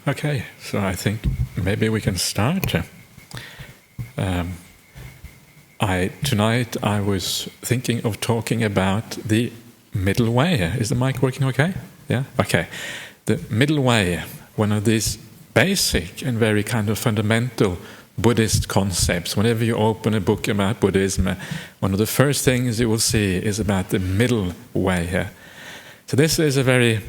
Okay, so I think maybe we can start. Tonight I was thinking of talking about the middle way. Is the mic working okay? Yeah? Okay. The middle way, one of these basic and very kind of fundamental Buddhist concepts. Whenever you open a book about Buddhism, one of the first things you will see is about the middle way. So this is a very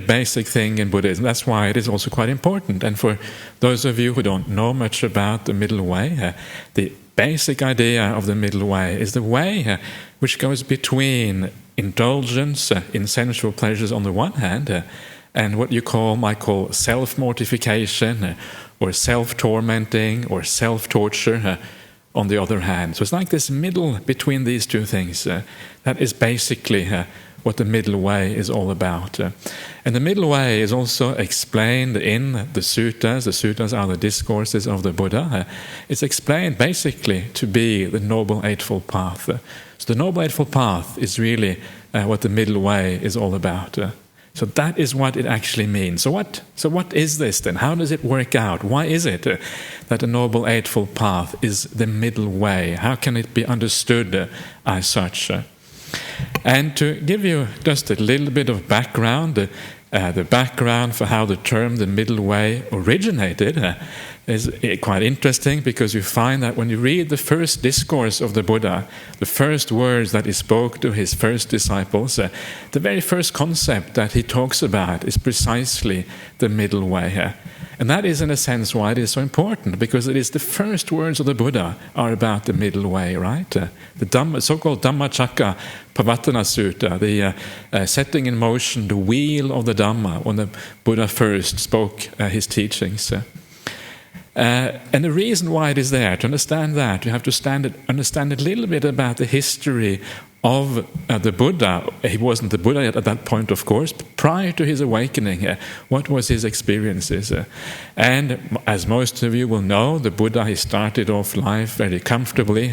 basic thing in Buddhism. That's why it is also quite important. And for those of you who don't know much about the middle way, the basic idea of the middle way is the way which goes between indulgence in sensual pleasures on the one hand and what you might call self-mortification or self-tormenting or self-torture on the other hand. So it's like this middle between these two things. That is basically what the middle way is all about. And the middle way is also explained in the suttas. The suttas are the discourses of the Buddha. It's explained basically to be the Noble Eightfold Path. So the Noble Eightfold Path is really what the middle way is all about. So that is what it actually means. So what is this then? How does it work out? Why is it that the Noble Eightfold Path is the middle way? How can it be understood as such? And to give you just a little bit of background, the background for how the term the middle way originated is quite interesting, because you find that when you read the first discourse of the Buddha, the first words that he spoke to his first disciples, the very first concept that he talks about is precisely the middle way. And that is, in a sense, why it is so important, because it is the first words of the Buddha are about the middle way, right? The so-called Dhammacakka Pavattana Sutta, the setting in motion, the wheel of the Dhamma, when the Buddha first spoke his teachings. And the reason why it is there, to understand that, you have to understand a little bit about the history of the Buddha. He wasn't the Buddha yet at that point, of course, but prior to his awakening, what was his experiences? And as most of you will know, the Buddha, he started off life very comfortably.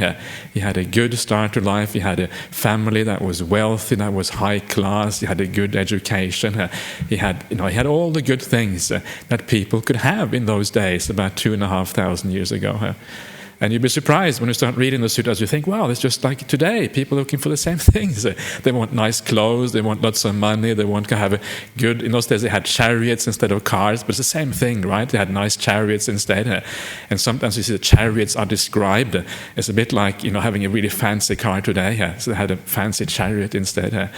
He had a good start to life. He had a family that was wealthy, that was high class. He had a good education. He had all the good things that people could have in those days, about 2,500 years ago. And you'd be surprised when you start reading the sutras, you think, wow, it's just like today, people are looking for the same things. They want nice clothes, they want lots of money, they want to have a good... In those days they had chariots instead of cars, but it's the same thing, right? They had nice chariots instead. And sometimes you see the chariots are described. It's a bit like, having a really fancy car today. So they had a fancy chariot instead.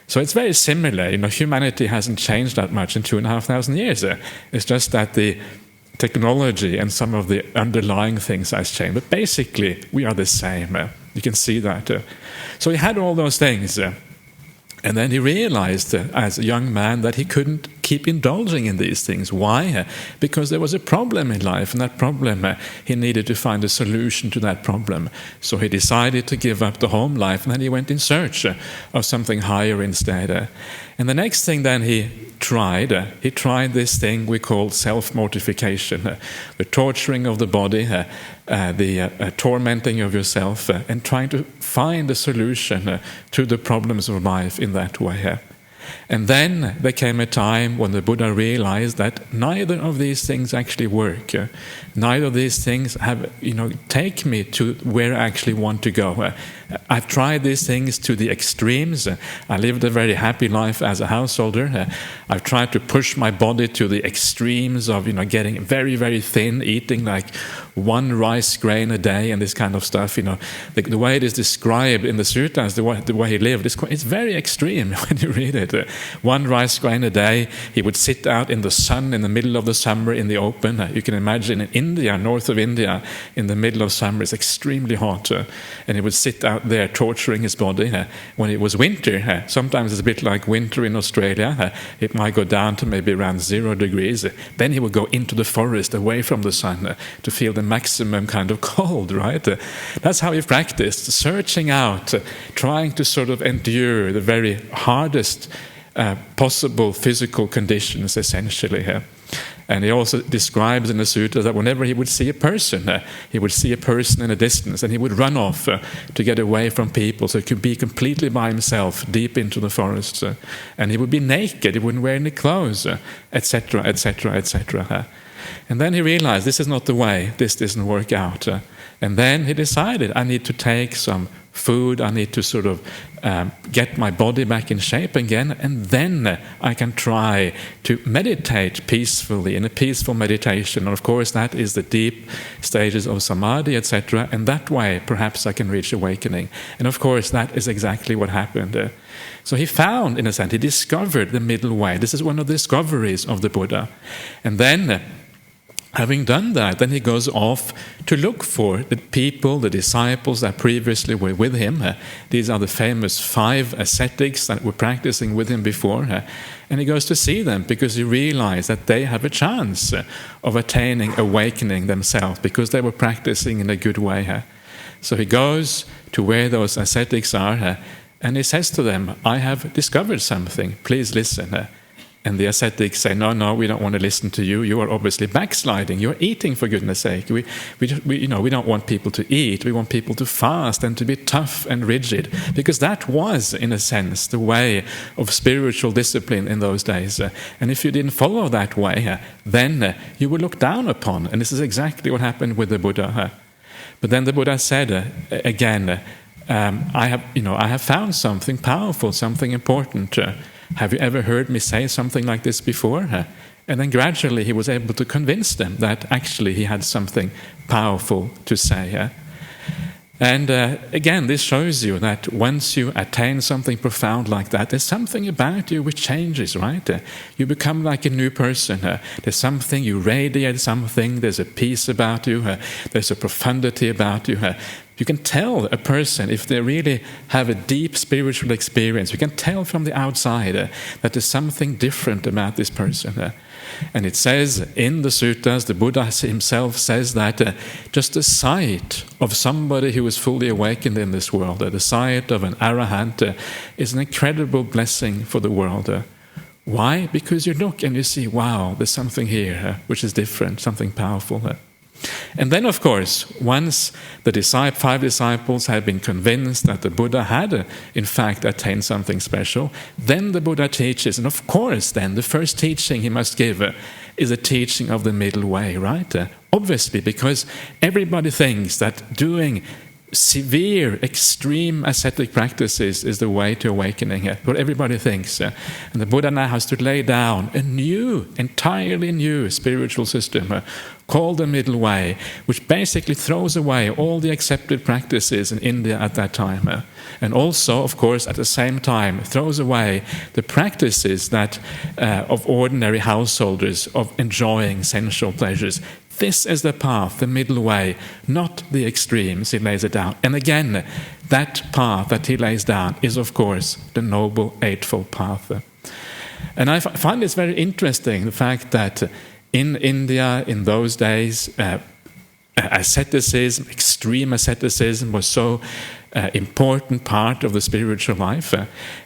So it's very similar. Humanity hasn't changed that much in 2,500 years. It's just that the technology and some of the underlying things has changed. But basically, we are the same. You can see that. So he had all those things. And then he realized as a young man that he couldn't keep indulging in these things. Why? Because there was a problem in life, and that problem, he needed to find a solution to that problem. So he decided to give up the home life, and then he went in search of something higher instead. And the next thing then he tried this thing we call self-mortification, the torturing of the body, the tormenting of yourself, and trying to find a solution to the problems of life in that way. And then there came a time when the Buddha realized that neither of these things actually work. Neither of these things take me to where I actually want to go. I've tried these things to the extremes. I lived a very happy life as a householder. I've tried to push my body to the extremes of getting very, very thin, eating like 1 rice grain a day and this kind of stuff. The way it is described in the suttas, the way he lived, it's very extreme when you read it. 1 rice grain a day. He would sit out in the sun in the middle of the summer in the open. You can imagine in India, north of India, in the middle of summer, it's extremely hot. And he would sit out there torturing his body. When it was winter, sometimes it's a bit like winter in Australia. It might go down to maybe around 0 degrees. Then he would go into the forest away from the sun to feel the maximum kind of cold, right? That's how he practiced, searching out, trying to sort of endure the very hardest possible physical conditions, essentially. And he also describes in the sutta that whenever he would see a person in a distance, and he would run off to get away from people, so he could be completely by himself deep into the forest. And he would be naked, he wouldn't wear any clothes, etc., etc., etc. And then he realized this is not the way, this doesn't work out. And then he decided, I need to take some food, I need to sort of get my body back in shape again, and then I can try to meditate peacefully, in a peaceful meditation. And of course that is the deep stages of samadhi, etc. And that way perhaps I can reach awakening. And of course that is exactly what happened. So he found, in a sense, he discovered the middle way. This is one of the discoveries of the Buddha. And then having done that, then he goes off to look for the people, the disciples that previously were with him. These are the famous 5 ascetics that were practicing with him before. And he goes to see them because he realized that they have a chance of attaining awakening themselves because they were practicing in a good way. So he goes to where those ascetics are and he says to them, I have discovered something, please listen. And the ascetics say, no, we don't want to listen to you. You are obviously backsliding. You're eating, for goodness sake. We don't want people to eat. We want people to fast and to be tough and rigid. Because that was, in a sense, the way of spiritual discipline in those days. And if you didn't follow that way, then you were looked down upon. And this is exactly what happened with the Buddha. But then the Buddha said, again, I have found something powerful, something important. Have you ever heard me say something like this before? And then gradually he was able to convince them that actually he had something powerful to say. And again, this shows you that once you attain something profound like that, there's something about you which changes, right? You become like a new person. There's something, you radiate something, there's a peace about you, there's a profundity about you. You can tell a person, if they really have a deep spiritual experience, you can tell from the outside that there's something different about this person. And it says in the suttas, the Buddha himself says that just the sight of somebody who is fully awakened in this world, the sight of an arahant, is an incredible blessing for the world. Why? Because you look and you see, wow, there's something here which is different, something powerful. And then, of course, once the 5 disciples had been convinced that the Buddha had, in fact, attained something special, then the Buddha teaches, and of course, then the first teaching he must give is a teaching of the middle way, right? Obviously, because everybody thinks that doing severe, extreme ascetic practices is the way to awakening. What everybody thinks. And the Buddha now has to lay down a new, entirely new spiritual system called the middle way, which basically throws away all the accepted practices in India at that time. And also, of course, at the same time, throws away the practices that of ordinary householders of enjoying sensual pleasures. This is the path, the middle way, not the extremes. He lays it down. And again, that path that he lays down is, of course, the Noble Eightfold Path. And I find this very interesting, the fact that in India, in those days, asceticism, extreme asceticism was so important part of the spiritual life.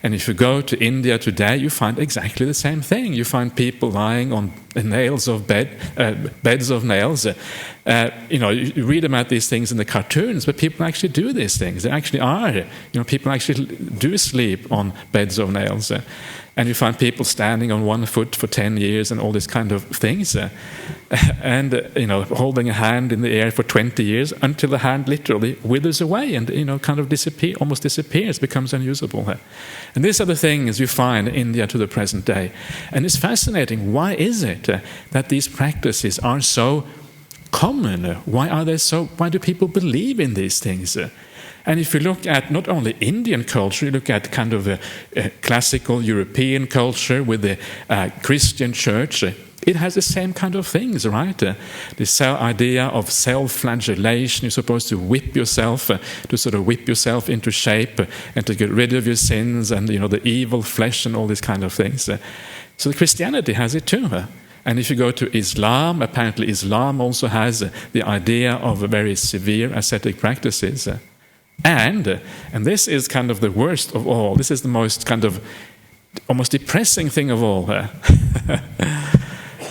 And if you go to India today, you find exactly the same thing. You find people lying on beds of nails. You read about these things in the cartoons, but people actually do these things. They actually are. People actually do sleep on beds of nails. And you find people standing on one foot for 10 years and all these kind of things. And holding a hand in the air for 20 years until the hand literally withers away and kind of almost disappears, becomes unusable. And these are the things you find in India to the present day. And it's fascinating. Why is it that these practices are so common? Why do people believe in these things? And if you look at not only Indian culture, you look at kind of a classical European culture with the Christian church, it has the same kind of things, right? This idea of self-flagellation, you're supposed to whip yourself, to sort of whip yourself into shape and to get rid of your sins and, the evil flesh and all these kind of things. So Christianity has it too. And if you go to Islam, apparently Islam also has the idea of very severe ascetic practices. And this is kind of the worst of all. This is the most kind of almost depressing thing of all.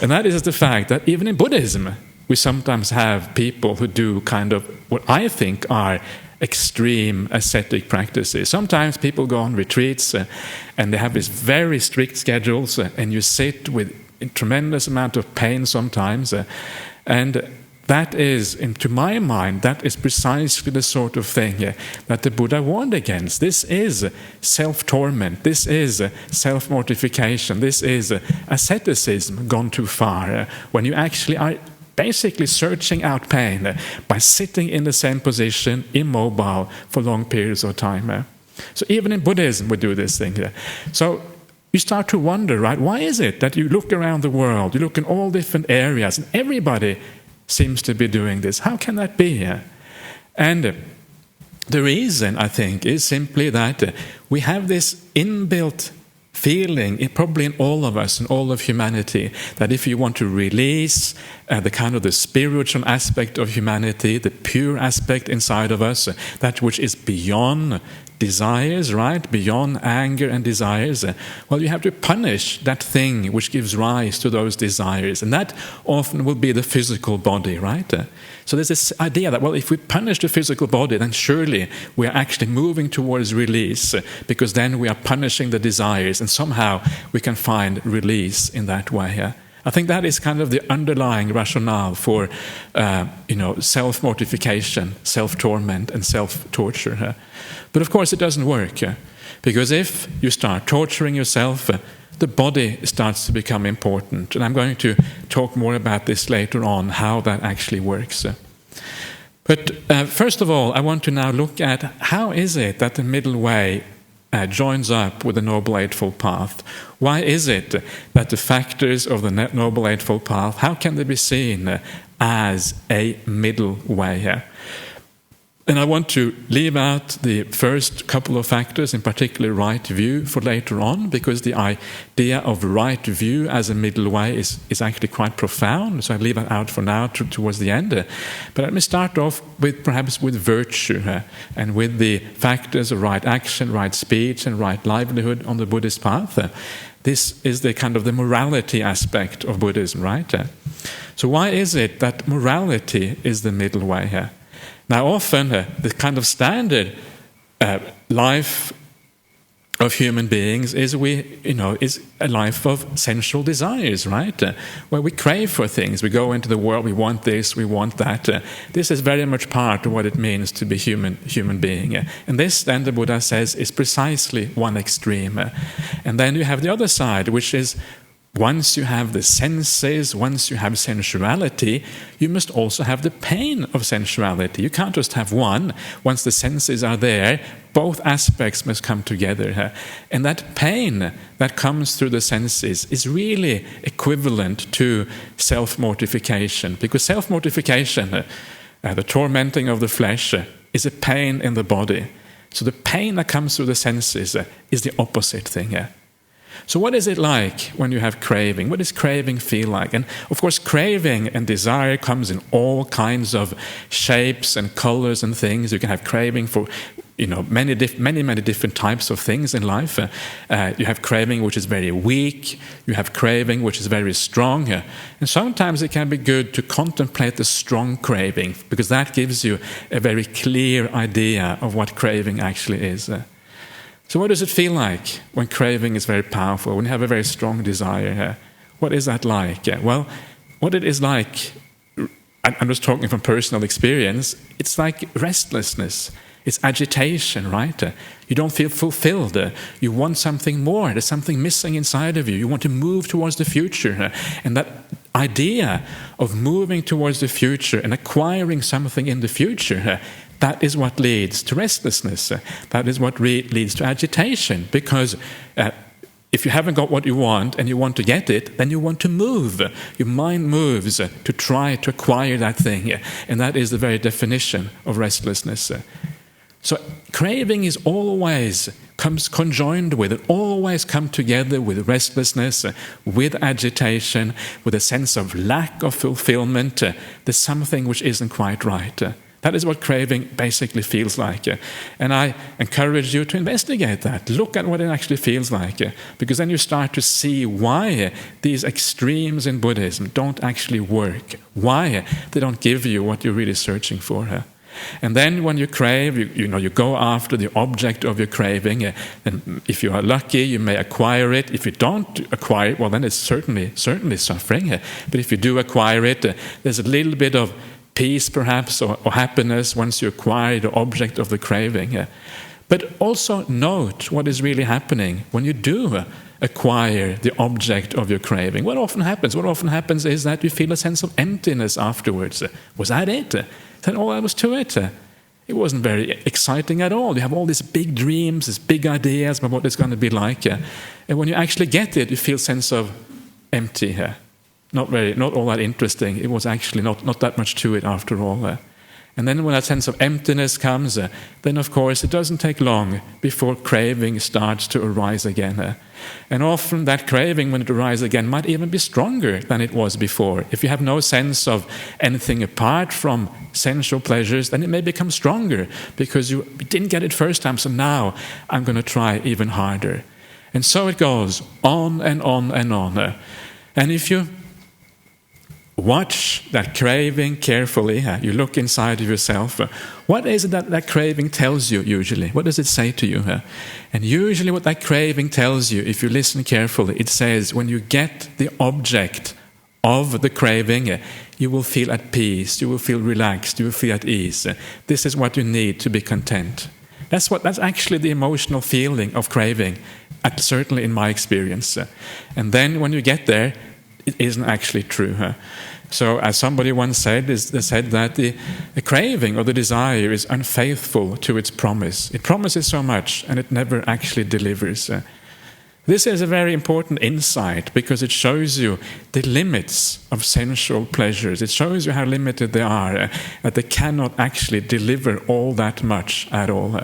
And that is the fact that even in Buddhism, we sometimes have people who do kind of what I think are extreme ascetic practices. Sometimes people go on retreats and they have these very strict schedules, and you sit with a tremendous amount of pain sometimes. And that is, to my mind, that is precisely the sort of thing that the Buddha warned against. This is self-torment. This is self-mortification. This is asceticism gone too far, when you actually are basically searching out pain by sitting in the same position, immobile, for long periods of time. So even in Buddhism we do this thing. So you start to wonder, right, why is it that you look around the world, you look in all different areas, and everybody seems to be doing this? How can that be? And the reason, I think, is simply that we have this inbuilt feeling, probably in all of us and all of humanity, that if you want to release the kind of the spiritual aspect of humanity, the pure aspect inside of us, that which is beyond desires, right, beyond anger and desires, well, you have to punish that thing which gives rise to those desires, and that often will be the physical body, right? So there's this idea that, well, if we punish the physical body, then surely we are actually moving towards release, because then we are punishing the desires, and somehow we can find release in that way. I think that is kind of the underlying rationale for, self-mortification, self-torment, and self-torture. But of course it doesn't work, because if you start torturing yourself, the body starts to become important. And I'm going to talk more about this later on, how that actually works. But first of all, I want to now look at how is it that the middle way joins up with the Noble Eightfold Path. Why is it that the factors of the Noble Eightfold Path, how can they be seen as a middle way? And I want to leave out the first couple of factors, in particular right view, for later on, because the idea of right view as a middle way is actually quite profound. So I leave that out for now towards the end. But let me start off with perhaps with virtue and with the factors of right action, right speech, and right livelihood on the Buddhist path. This is the kind of the morality aspect of Buddhism, right? So why is it that morality is the middle way here? Now, often the kind of standard life of human beings is a life of sensual desires, right? Where we crave for things. We go into the world. We want this. We want that. This is very much part of what it means to be human being. And this, then, the Buddha says, is precisely one extreme. And then you have the other side, which is, once you have the senses, once you have sensuality, you must also have the pain of sensuality. You can't just have one. Once the senses are there, both aspects must come together. And that pain that comes through the senses is really equivalent to self-mortification, because self-mortification, the tormenting of the flesh, is a pain in the body. So the pain that comes through the senses is the opposite thing. So what is it like when you have craving? What does craving feel like? And of course, craving and desire comes in all kinds of shapes and colors and things. You can have craving for many different types of things in life. You have craving which is very weak. You have craving which is very strong. And sometimes it can be good to contemplate the strong craving, because that gives you a very clear idea of what craving actually is. So what does it feel like when craving is very powerful, when you have a very strong desire? What is that like? Well, what it is like, I'm just talking from personal experience, it's like restlessness. It's agitation, right? You don't feel fulfilled. You want something more. There's something missing inside of you. You want to move towards the future. And that idea of moving towards the future and acquiring something in the future, that is what leads to restlessness. That is what leads to agitation. Because if you haven't got what you want and you want to get it, then you want to move. Your mind moves to try to acquire that thing. And that is the very definition of restlessness. So craving is always comes conjoined with, it always comes together with restlessness, with agitation, with a sense of lack of fulfillment. There's something which isn't quite right. That is what craving basically feels like. And I encourage you to investigate that. Look at what it actually feels like. Because then you start to see why these extremes in Buddhism don't actually work. Why they don't give you what you're really searching for. And then when you crave, you go after the object of your craving. And if you are lucky, you may acquire it. If you don't acquire it, well, then it's certainly suffering. But if you do acquire it, there's a little bit of peace, perhaps, or happiness once you acquire the object of the craving. But also note what is really happening when you do acquire the object of your craving. What often happens? What often happens is that you feel a sense of emptiness afterwards. Was that it? Is that all there was to it? It wasn't very exciting at all. You have all these big dreams, these big ideas about what it's going to be like. And when you actually get it, you feel a sense of empty. Not all that interesting. It was actually not that much to it after all. And then when that sense of emptiness comes, then of course it doesn't take long before craving starts to arise again. And often that craving, when it arises again, might even be stronger than it was before. If you have no sense of anything apart from sensual pleasures, then it may become stronger because you didn't get it first time, so now I'm going to try even harder. And so it goes on and on and on. And if you watch that craving carefully, you look inside of yourself, what is it that craving tells you usually? What does it say to you? And usually what that craving tells you, if you listen carefully, it says when you get the object of the craving, you will feel at peace, you will feel relaxed, you will feel at ease. This is what you need to be content. That's actually the emotional feeling of craving, certainly in my experience. And then when you get there, it isn't actually true. So as somebody once said, they said that the craving or the desire is unfaithful to its promise. It promises so much and it never actually delivers. This is a very important insight because it shows you the limits of sensual pleasures. It shows you how limited they are, that they cannot actually deliver all that much at all.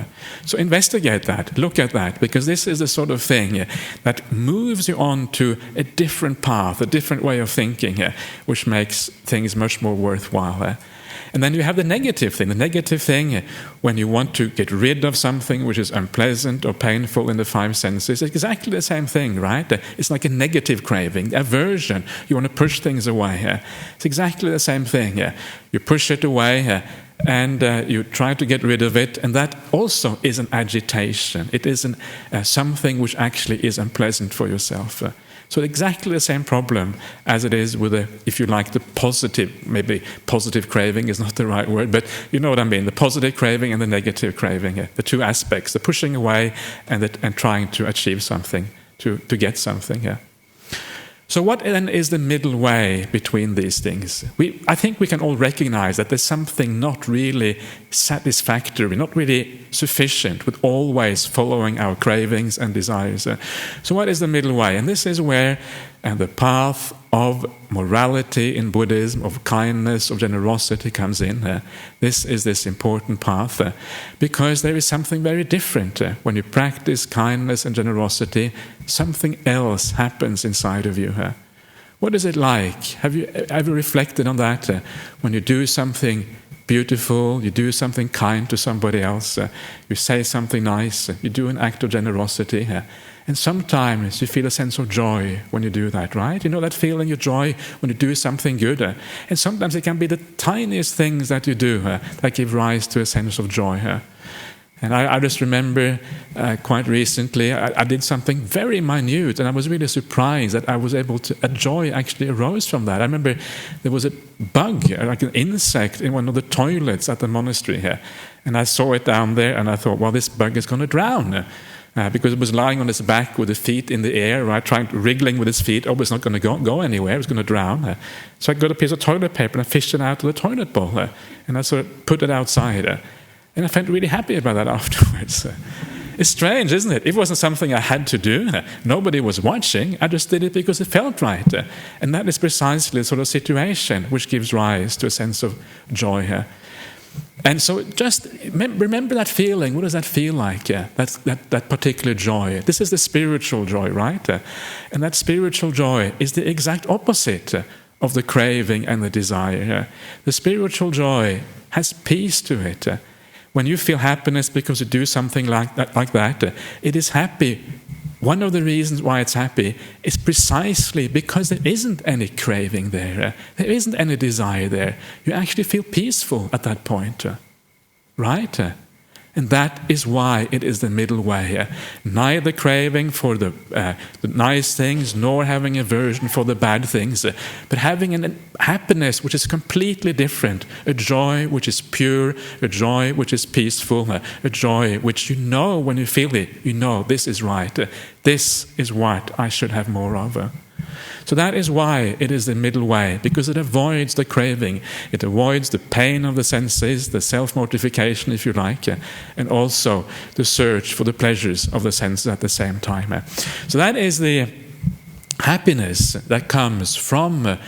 So investigate that, look at that, because this is the sort of thing that moves you on to a different path, a different way of thinking, which makes things much more worthwhile. And then you have the negative thing. The negative thing, when you want to get rid of something which is unpleasant or painful in the five senses, it's exactly the same thing, right? It's like a negative craving, aversion. You want to push things away. It's exactly the same thing. You push it away and you try to get rid of it, and that also is an agitation. It is something which actually is unpleasant for yourself. So exactly the same problem as it is with if you like, the positive, maybe positive craving is not the right word, but you know what I mean, the positive craving and the negative craving, the two aspects, the pushing away and trying to achieve something, to get something. So what then is the middle way between these things? I think we can all recognize that there's something not really satisfactory, not really sufficient with always following our cravings and desires. So what is the middle way? And this is where the path of morality in Buddhism, of kindness, of generosity comes in. This is this important path because there is something very different. When you practice kindness and generosity, something else happens inside of you. What is it like? Have you ever reflected on that? When you do something beautiful, you do something kind to somebody else, you say something nice, you do an act of generosity, and sometimes you feel a sense of joy when you do that, right? You know that feeling of joy when you do something good, and sometimes it can be the tiniest things that you do that give rise to a sense of joy. And I just remember quite recently, I did something very minute, and I was really surprised that I was able to, a joy actually arose from that. I remember there was a bug, like an insect, in one of the toilets at the monastery here. And I saw it down there, and I thought, well, this bug is going to drown. Because it was lying on its back with the feet in the air, right, wriggling with its feet. Oh, it's not going to go anywhere, it was going to drown. So I got a piece of toilet paper and I fished it out of the toilet bowl. And I sort of put it outside. And I felt really happy about that afterwards. It's strange, isn't it? It wasn't something I had to do. Nobody was watching. I just did it because it felt right. And that is precisely the sort of situation which gives rise to a sense of joy. And so just remember that feeling. What does that feel like? That particular joy. This is the spiritual joy, right? And that spiritual joy is the exact opposite of the craving and the desire. The spiritual joy has peace to it. When you feel happiness because you do something like that, it is happy. One of the reasons why it's happy is precisely because there isn't any craving there. There isn't any desire there. You actually feel peaceful at that point. Right? And that is why it is the middle way. Neither craving for the nice things, nor having aversion for the bad things, but having a happiness which is completely different, a joy which is pure, a joy which is peaceful, a joy which you know when you feel it, you know this is right, this is what I should have more of. So that is why it is the middle way, because it avoids the craving, it avoids the pain of the senses, the self-mortification, if you like, and also the search for the pleasures of the senses at the same time. So that is the happiness that comes from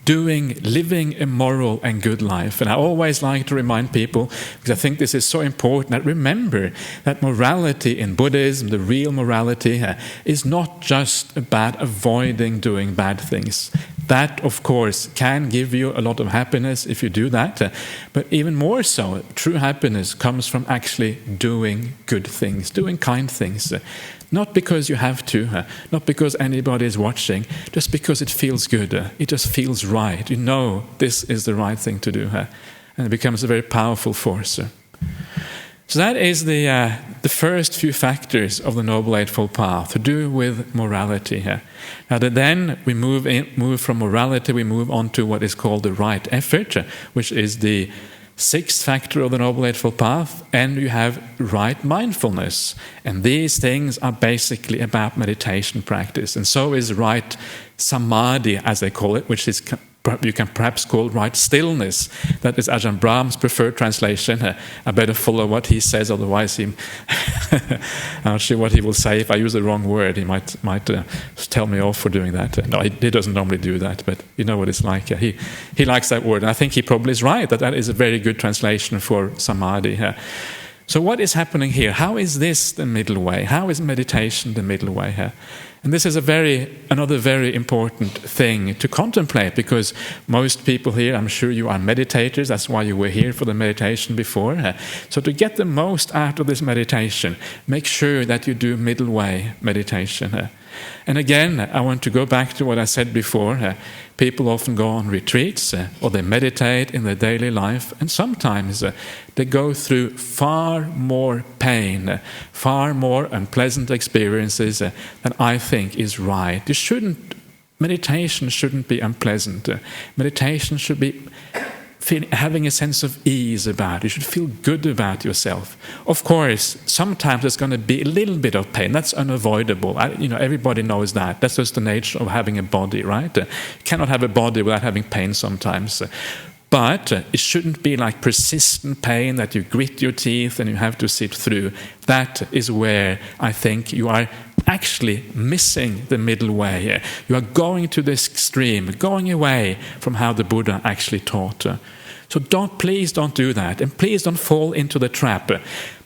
living a moral and good life. And I always like to remind people, because I think this is so important, that remember that morality in Buddhism, the real morality, is not just about avoiding doing bad things. That, of course, can give you a lot of happiness if you do that. But even more so, true happiness comes from actually doing good things, doing kind things. Not because you have to, not because anybody is watching, just because it feels good. It just feels right. You know this is the right thing to do. And it becomes a very powerful force. So that is the first few factors of the Noble Eightfold Path, to do with morality. Now then we move from morality, we move on to what is called the right effort, which is the sixth factor of the Noble Eightfold Path, and you have right mindfulness. And these things are basically about meditation practice. And so is right samadhi, as they call it, which is you can perhaps call right stillness. That is Ajahn Brahm's preferred translation. I better follow what he says, otherwise I'm not sure what he will say. If I use the wrong word, he might tell me off for doing that. No, he doesn't normally do that, but you know what it's like. He likes that word, and I think he probably is right, that is a very good translation for samadhi. So what is happening here? How is this the middle way? How is meditation the middle way? And this is another very important thing to contemplate, because most people here, I'm sure you are meditators, that's why you were here for the meditation before. So to get the most out of this meditation, make sure that you do middle way meditation. And again, I want to go back to what I said before. People often go on retreats, or they meditate in their daily life, and sometimes they go through far more pain, far more unpleasant experiences than I think is right. Meditation shouldn't be unpleasant. Meditation should be having a sense of ease about it. You should feel good about yourself. Of course, sometimes there's going to be a little bit of pain. That's unavoidable. Everybody knows that. That's just the nature of having a body, right? You cannot have a body without having pain sometimes. But it shouldn't be like persistent pain that you grit your teeth and you have to sit through. That is where I think you are actually missing the middle way. You are going to this extreme, going away from how the Buddha actually taught. So please don't do that, and please don't fall into the trap,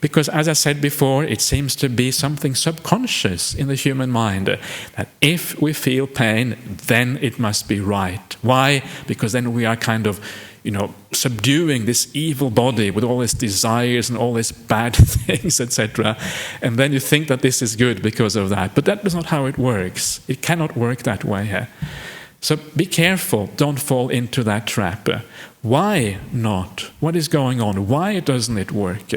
because as I said before, it seems to be something subconscious in the human mind, that if we feel pain, then it must be right. Why? Because then we are kind of subduing this evil body with all its desires and all its bad things, etc. And then you think that this is good because of that. But that is not how it works. It cannot work that way. So be careful, don't fall into that trap. Why not? What is going on? Why doesn't it work?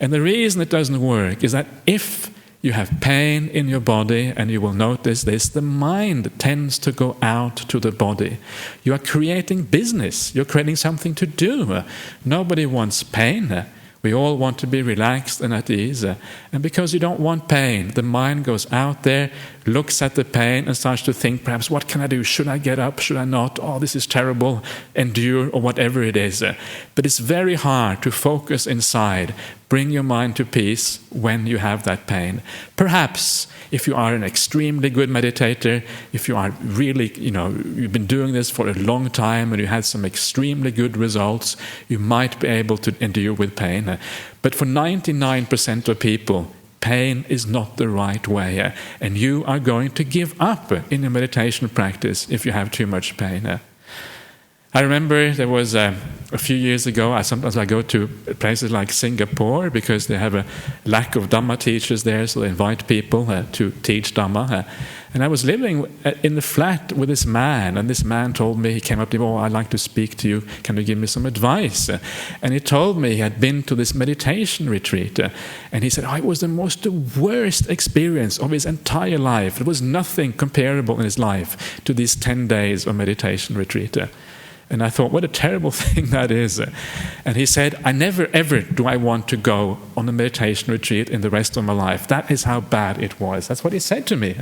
And the reason it doesn't work is that if you have pain in your body, and you will notice this, the mind tends to go out to the body. You are creating business. You're creating something to do. Nobody wants pain. We all want to be relaxed and at ease. And because you don't want pain, the mind goes out there, looks at the pain and starts to think, perhaps, what can I do? Should I get up? Should I not? Oh, this is terrible. Endure, or whatever it is. But it's very hard to focus inside, bring your mind to peace when you have that pain. Perhaps if you are an extremely good meditator, if you are really, you've been doing this for a long time and you had some extremely good results, you might be able to endure with pain. But for 99% of people, pain is not the right way, and you are going to give up in your meditation practice if you have too much pain. I remember there was a few years ago, sometimes I go to places like Singapore because they have a lack of Dhamma teachers there, so they invite people to teach Dhamma. And I was living in the flat with this man, and this man told me, he came up to me, "Oh, I'd like to speak to you, can you give me some advice?" And he told me he had been to this meditation retreat, and he said, "Oh, it was the worst experience of his entire life. There was nothing comparable in his life to these 10 days of meditation retreat." And I thought, what a terrible thing that is. And he said, "I never ever do I want to go on a meditation retreat in the rest of my life. That is how bad it was." That's what he said to me.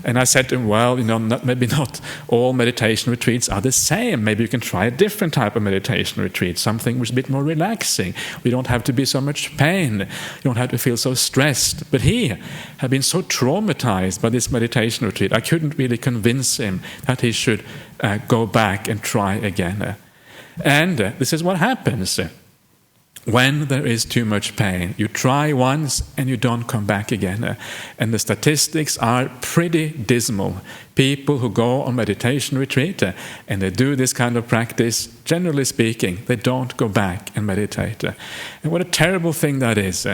And I said to him, "Well, maybe not all meditation retreats are the same. Maybe you can try a different type of meditation retreat, something which is a bit more relaxing. We don't have to be so much pain. You don't have to feel so stressed." But he had been so traumatized by this meditation retreat, I couldn't really convince him that he should go back and try again. And this is what happens when there is too much pain. You try once and you don't come back again. And the statistics are pretty dismal. People who go on meditation retreat and they do this kind of practice, generally speaking, they don't go back and meditate. And what a terrible thing that is.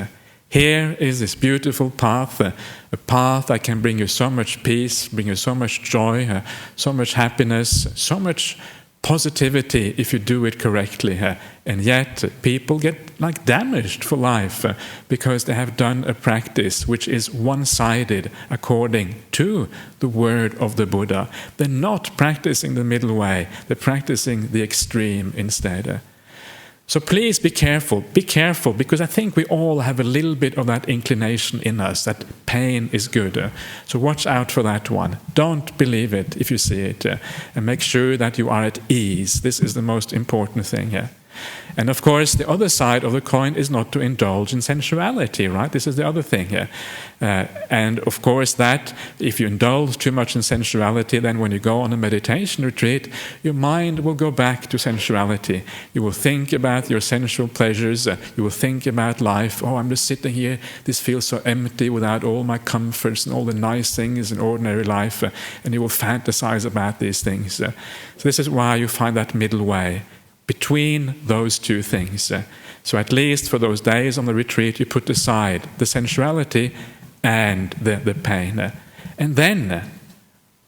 Here is this beautiful path, a path that can bring you so much peace, bring you so much joy, so much happiness, so much positivity if you do it correctly. And yet people get damaged for life because they have done a practice which is one-sided according to the word of the Buddha. They're not practicing the middle way, they're practicing the extreme instead. So please be careful, because I think we all have a little bit of that inclination in us, that pain is good. So watch out for that one. Don't believe it if you see it, and make sure that you are at ease. This is the most important thing here. And of course, the other side of the coin is not to indulge in sensuality, right? This is the other thing here. And of course, that if you indulge too much in sensuality, then when you go on a meditation retreat, your mind will go back to sensuality. You will think about your sensual pleasures. You will think about life. "Oh, I'm just sitting here. This feels so empty without all my comforts and all the nice things in ordinary life." And you will fantasize about these things. So this is why you find that middle way between those two things. So at least for those days on the retreat, you put aside the sensuality and the pain. And then,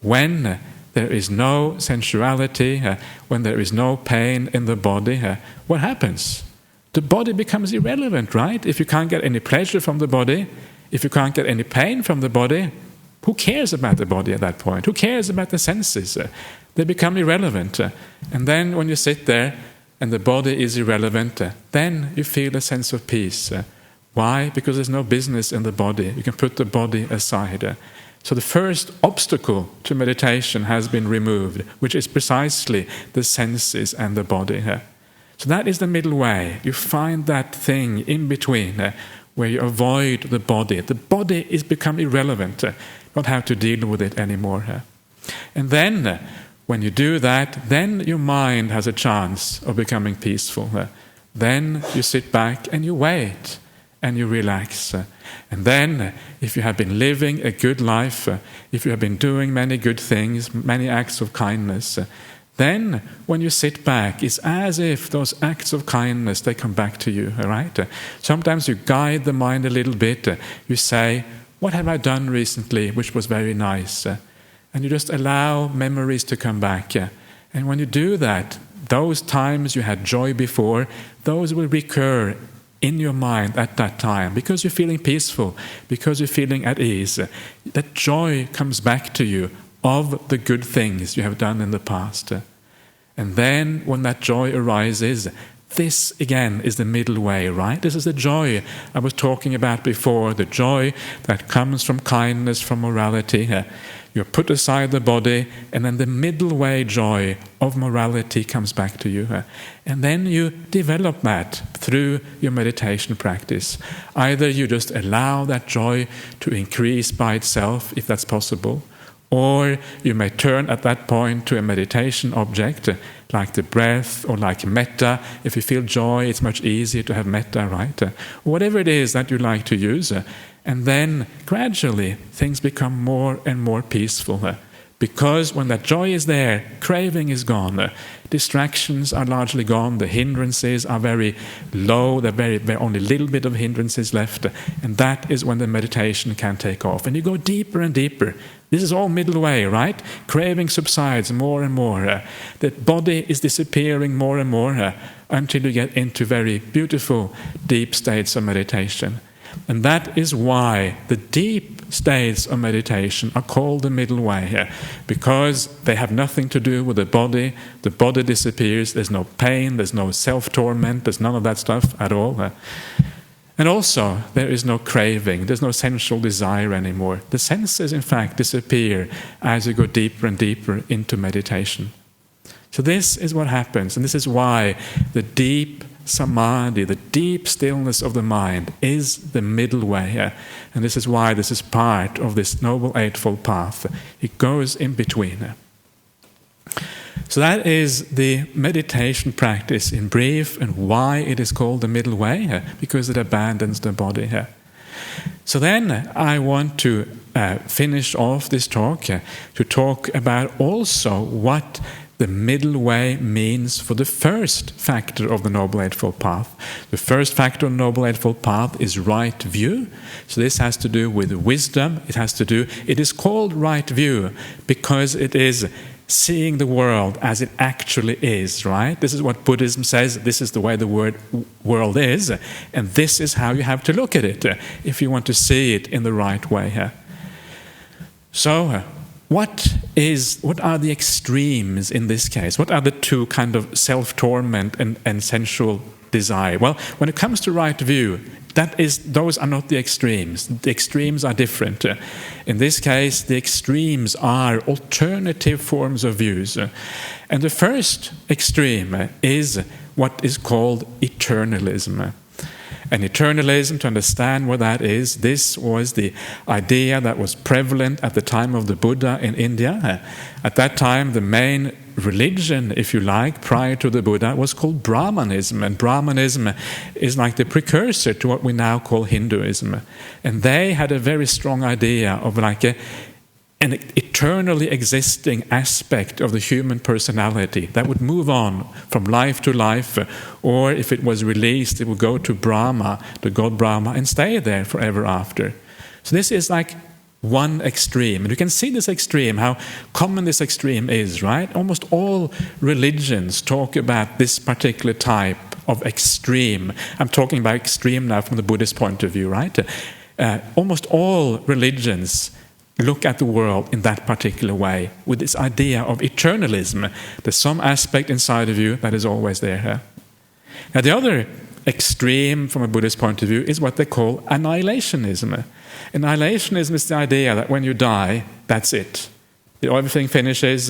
when there is no sensuality, when there is no pain in the body, what happens? The body becomes irrelevant, right? If you can't get any pleasure from the body, if you can't get any pain from the body, who cares about the body at that point? Who cares about the senses? They become irrelevant. And then when you sit there and the body is irrelevant, then you feel a sense of peace. Why? Because there's no business in the body. You can put the body aside. So the first obstacle to meditation has been removed, which is precisely the senses and the body. So that is the middle way. You find that thing in between where you avoid the body. The body is become irrelevant. You don't have to deal with it anymore. And then, when you do that, then your mind has a chance of becoming peaceful. Then you sit back and you wait and you relax. And then, if you have been living a good life, if you have been doing many good things, many acts of kindness, then when you sit back, it's as if those acts of kindness, they come back to you, all right? Sometimes you guide the mind a little bit. You say, "What have I done recently which was very nice?" And you just allow memories to come back. And when you do that, those times you had joy before, those will recur in your mind at that time, because you're feeling peaceful, because you're feeling at ease. That joy comes back to you of the good things you have done in the past. And then when that joy arises, this again is the middle way, right? This is the joy I was talking about before, the joy that comes from kindness, from morality. You put aside the body, and then the middle way joy of morality comes back to you. And then you develop that through your meditation practice. Either you just allow that joy to increase by itself, if that's possible, or you may turn at that point to a meditation object, like the breath or like metta. If you feel joy, it's much easier to have metta, right? Whatever it is that you like to use. And then gradually things become more and more peaceful. Because when that joy is there, craving is gone. Distractions are largely gone. The hindrances are very low. There are only a little bit of hindrances left. And that is when the meditation can take off. And you go deeper and deeper. This is all middle way, right? Craving subsides more and more. The body is disappearing more and more until you get into very beautiful, deep states of meditation. And that is why the deep states of meditation are called the middle way, because they have nothing to do with the body disappears, there's no pain, there's no self-torment, there's none of that stuff at all. And also, there is no craving, there's no sensual desire anymore. The senses, in fact, disappear as you go deeper and deeper into meditation. So this is what happens, and this is why the deep samadhi, the deep stillness of the mind, is the middle way. And this is why this is part of this Noble Eightfold Path. It goes in between. So that is the meditation practice in brief, and why it is called the middle way, because it abandons the body. So then I want to finish off this talk to talk about also what the middle way means for the first factor of the Noble Eightfold Path. The first factor of the Noble Eightfold Path is right view. So this has to do with wisdom. It is called right view because it is seeing the world as it actually is, right? This is what Buddhism says. This is the way the world is. And this is how you have to look at it if you want to see it in the right way. So, what are the extremes in this case? What are the two kind of self-torment and sensual desire? Well, when it comes to right view, those are not the extremes. The extremes are different. In this case, the extremes are alternative forms of views. And the first extreme is what is called eternalism. And eternalism, to understand what that is, this was the idea that was prevalent at the time of the Buddha in India. At that time, the main religion, if you like, prior to the Buddha was called Brahmanism. And Brahmanism is like the precursor to what we now call Hinduism. And they had a very strong idea of like an eternally existing aspect of the human personality that would move on from life to life, or if it was released, it would go to Brahma, the god Brahma, and stay there forever after. So this is like one extreme. And you can see this extreme, how common this extreme is, right? Almost all religions talk about this particular type of extreme. I'm talking about extreme now from the Buddhist point of view, right? Almost all religions look at the world in that particular way, with this idea of eternalism. There's some aspect inside of you that is always there. Now, the other extreme from a Buddhist point of view is what they call annihilationism. Annihilationism is the idea that when you die, that's it. Everything finishes,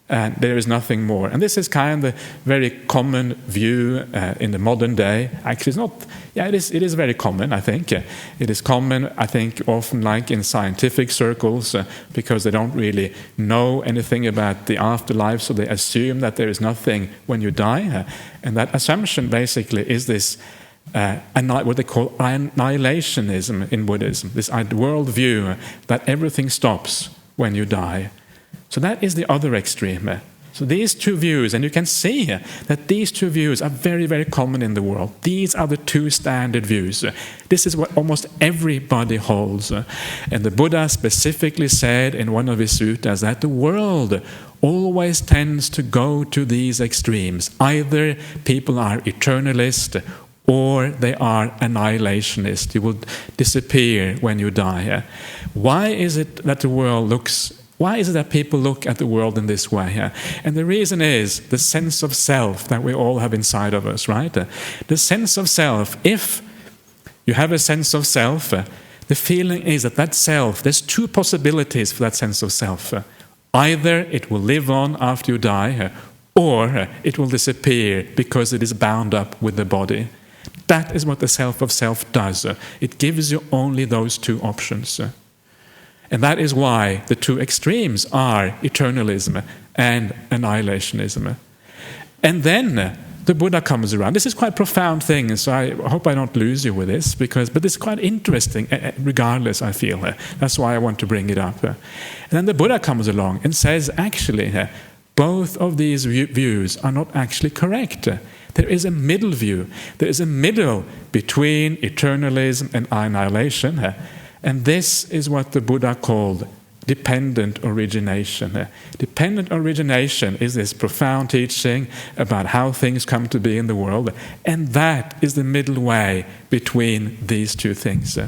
and there is nothing more. And this is kind of a very common view in the modern day. Actually, it's not. Yeah, it is very common, I think. It is common, I think, often like in scientific circles, because they don't really know anything about the afterlife, so they assume that there is nothing when you die. And that assumption basically is this what they call annihilationism in Buddhism, this worldview that everything stops when you die. So that is the other extreme. So these two views, and you can see that these two views are very, very common in the world. These are the two standard views. This is what almost everybody holds. And the Buddha specifically said in one of his suttas that the world always tends to go to these extremes. Either people are eternalist or they are annihilationist. You will disappear when you die. Why is it that people look at the world in this way? And the reason is the sense of self that we all have inside of us, right? The sense of self, if you have a sense of self, the feeling is that self, there's two possibilities for that sense of self. Either it will live on after you die, or it will disappear because it is bound up with the body. That is what the self of self does. It gives you only those two options. And that is why the two extremes are eternalism and annihilationism. And then the Buddha comes around. This is quite a profound thing, so I hope I don't lose you with this, but it's quite interesting, regardless, I feel. That's why I want to bring it up. And then the Buddha comes along and says, actually, both of these views are not actually correct. There is a middle view. There is a middle between eternalism and annihilation. And this is what the Buddha called dependent origination. Dependent origination is this profound teaching about how things come to be in the world, and that is the middle way between these two things.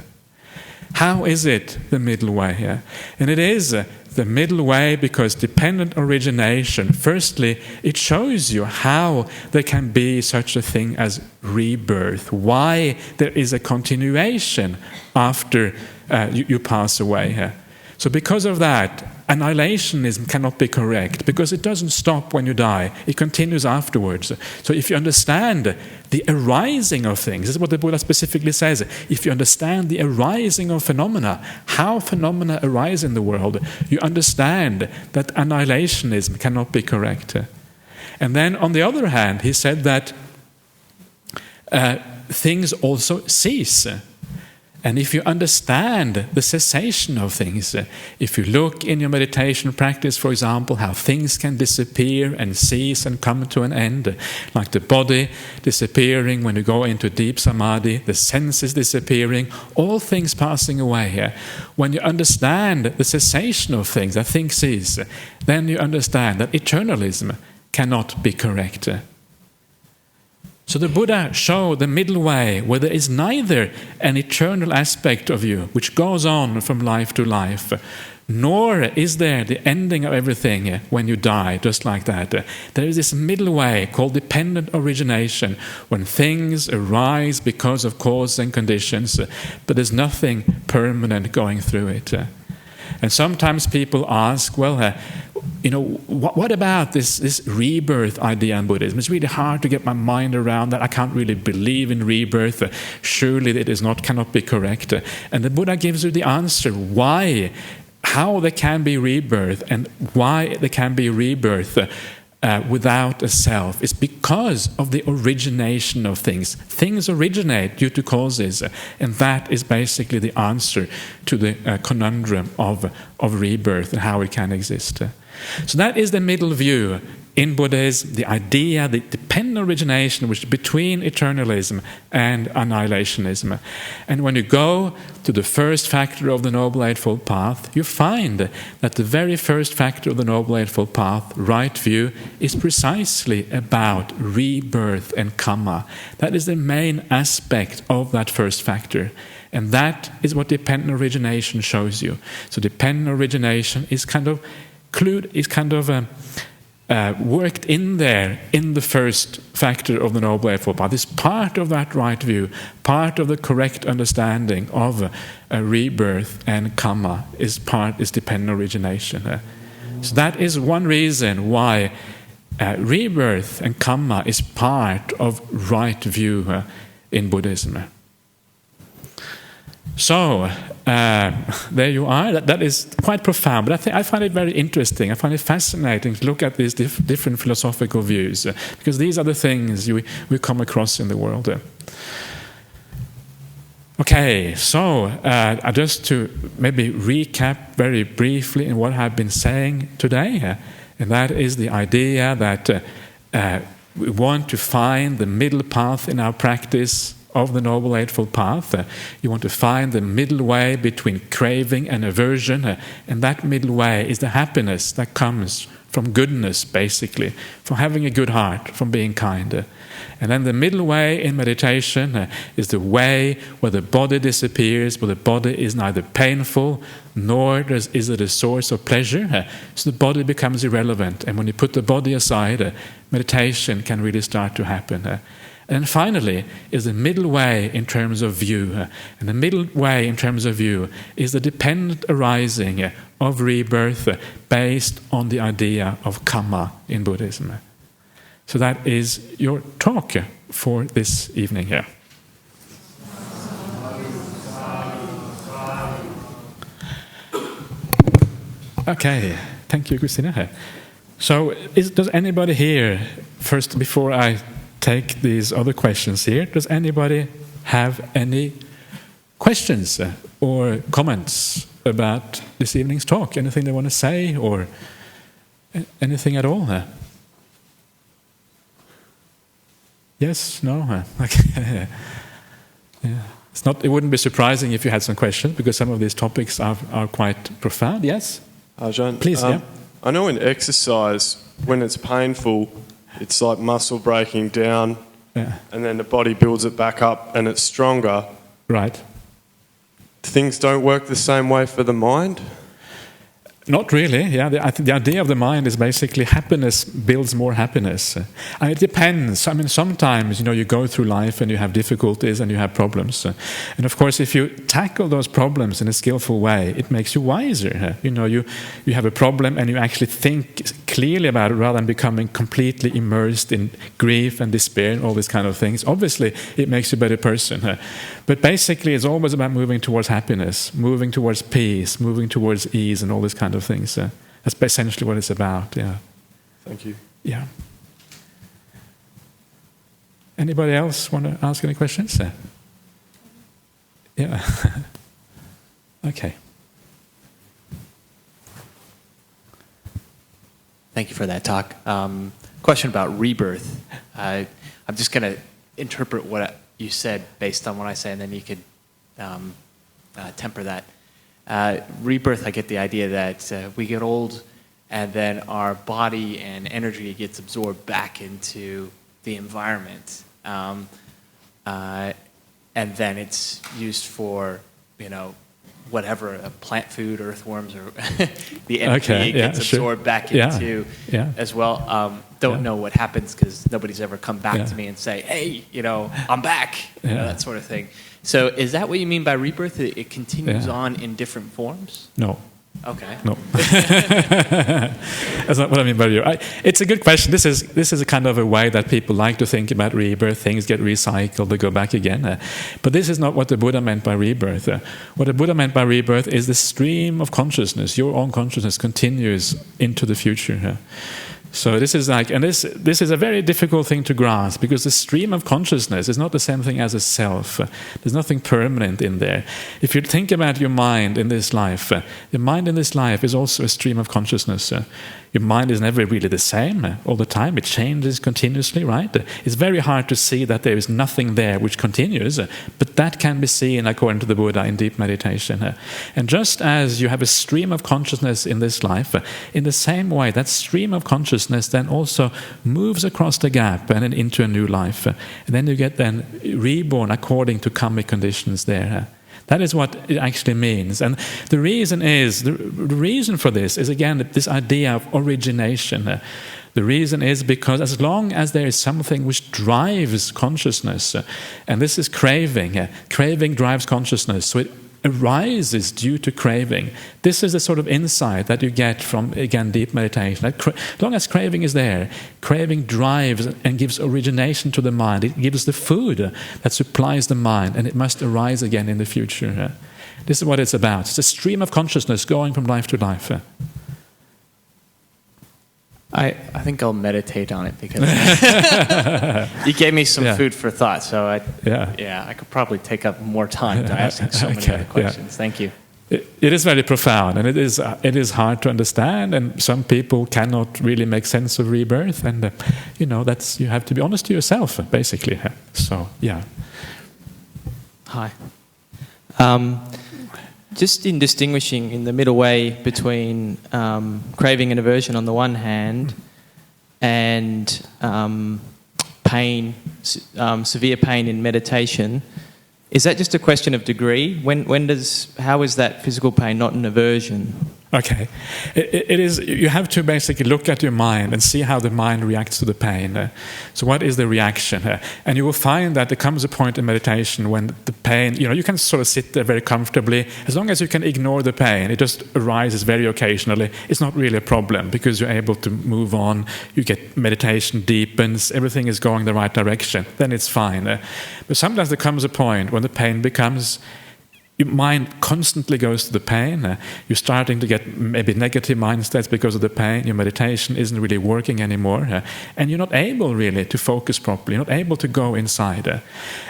How is it the middle way? And it is the middle way because dependent origination, firstly, it shows you how there can be such a thing as rebirth, why there is a continuation after you pass away. So because of that, annihilationism cannot be correct, because it doesn't stop when you die, it continues afterwards. So if you understand the arising of things, this is what the Buddha specifically says, if you understand the arising of phenomena, how phenomena arise in the world, you understand that annihilationism cannot be correct. And then on the other hand, he said that things also cease. And if you understand the cessation of things, if you look in your meditation practice, for example, how things can disappear and cease and come to an end, like the body disappearing when you go into deep samadhi, the senses disappearing, all things passing away. When you understand the cessation of things, that things cease, then you understand that eternalism cannot be correct. So the Buddha showed the middle way where there is neither an eternal aspect of you which goes on from life to life, nor is there the ending of everything when you die, just like that. There is this middle way called dependent origination, when things arise because of cause and conditions, but there's nothing permanent going through it. And sometimes people ask, well, what about this rebirth idea in Buddhism? It's really hard to get my mind around that. I can't really believe in rebirth. Surely it cannot be correct. And the Buddha gives you the answer how there can be rebirth and why there can be rebirth without a self. It's because of the origination of things. Things originate due to causes, and that is basically the answer to the conundrum of rebirth and how it can exist. So that is the middle view in Buddhism, the idea, the dependent origination, which is between eternalism and annihilationism. And when you go to the first factor of the Noble Eightfold Path, you find that the very first factor of the Noble Eightfold Path, right view, is precisely about rebirth and karma. That is the main aspect of that first factor. And that is what dependent origination shows you. So dependent origination is worked in there in the first factor of the Noble Eightfold Path. It's part of that right view, part of the correct understanding of rebirth and karma is dependent origination. So that is one reason why rebirth and karma is part of right view in Buddhism. So, there you are. That is quite profound, but I find it very interesting. I find it fascinating to look at these different philosophical views, because these are the things we come across in the world. Okay, so just to maybe recap very briefly in what I've been saying today, and that is the idea that we want to find the middle path in our practice of the Noble Eightfold Path. You want to find the middle way between craving and aversion, and that middle way is the happiness that comes from goodness, basically, from having a good heart, from being kind. And then the middle way in meditation is the way where the body disappears, where the body is neither painful nor is it a source of pleasure. So the body becomes irrelevant, and when you put the body aside, meditation can really start to happen. And finally is the middle way in terms of view. And the middle way in terms of view is the dependent arising of rebirth based on the idea of karma in Buddhism. So that is your talk for this evening here. Okay, thank you, Christina. So does anybody here, first before I take these other questions here. Does anybody have any questions or comments about this evening's talk? Anything they want to say or anything at all? Yes? No? Okay. Yeah. It wouldn't be surprising if you had some questions, because some of these topics are quite profound. Yes? Ajahn, please. Yeah. I know in exercise, when it's painful, it's like muscle breaking down, and then the body builds it back up and it's stronger. Right. Things don't work the same way for the mind? Not really. Yeah, I think the idea of the mind is basically happiness builds more happiness. And it depends. I mean, sometimes you go through life and you have difficulties and you have problems. And of course, if you tackle those problems in a skillful way, it makes you wiser. You have a problem and you actually think clearly about it rather than becoming completely immersed in grief and despair and all these kind of things. Obviously, it makes you a better person. But basically, it's always about moving towards happiness, moving towards peace, moving towards ease, and all this kind of things. That's essentially what it's about. Yeah. Thank you. Yeah. Anybody else want to ask any questions? Yeah. Okay. Thank you for that talk. Question about rebirth. I'm just going to interpret what you said based on what I say, and then you could temper that. Rebirth, I get the idea that we get old and then our body and energy gets absorbed back into the environment. And then it's used for, whatever, plant food, earthworms, or the energy gets absorbed back into as well. Don't know what happens because nobody's ever come back to me and say, hey, I'm back, that sort of thing. So is that what you mean by rebirth? It continues on in different forms? No. Okay. No. That's not what I mean by rebirth. It's a good question. This is a kind of a way that people like to think about rebirth. Things get recycled, they go back again. But this is not what the Buddha meant by rebirth. What the Buddha meant by rebirth is the stream of consciousness. Your own consciousness continues into the future. So this is this is a very difficult thing to grasp, because the stream of consciousness is not the same thing as a self. There's nothing permanent in there. If you think about your mind in this life, your mind in this life is also a stream of consciousness. Your mind is never really the same all the time. It changes continuously, right? It's very hard to see that there is nothing there which continues, but that can be seen, according to the Buddha, in deep meditation. And just as you have a stream of consciousness in this life, in the same way, that stream of consciousness then also moves across the gap and then into a new life. And then you get then reborn according to karmic conditions there. That is what it actually means. And the reason for this is, again, this idea of origination. The reason is because as long as there is something which drives consciousness, and this is craving, craving drives consciousness, so it arises due to craving. This is the sort of insight that you get from, again, deep meditation. As long as craving is there, craving drives and gives origination to the mind. It gives the food that supplies the mind, and it must arise again in the future. This is what it's about. It's a stream of consciousness going from life to life. I think I'll meditate on it, because you gave me some food for thought. So I could probably take up more time to asking so many other questions. Thank you. It is very profound, and it is hard to understand, and some people cannot really make sense of rebirth, and that's, you have to be honest to yourself, basically. So Hi. Just in distinguishing in the middle way between craving and aversion on the one hand, and pain, severe pain in meditation, is that just a question of degree? How is that physical pain not an aversion? Okay. It is. You have to basically look at your mind and see how the mind reacts to the pain. So what is the reaction? And you will find that there comes a point in meditation when the pain, you can sort of sit there very comfortably. As long as you can ignore the pain, it just arises very occasionally. It's not really a problem, because you're able to move on. You get meditation deepens. Everything is going the right direction. Then it's fine. But sometimes there comes a point when the pain becomes your mind constantly goes to the pain. You're starting to get maybe negative mind states because of the pain. Your meditation isn't really working anymore. And you're not able really to focus properly. You're not able to go inside.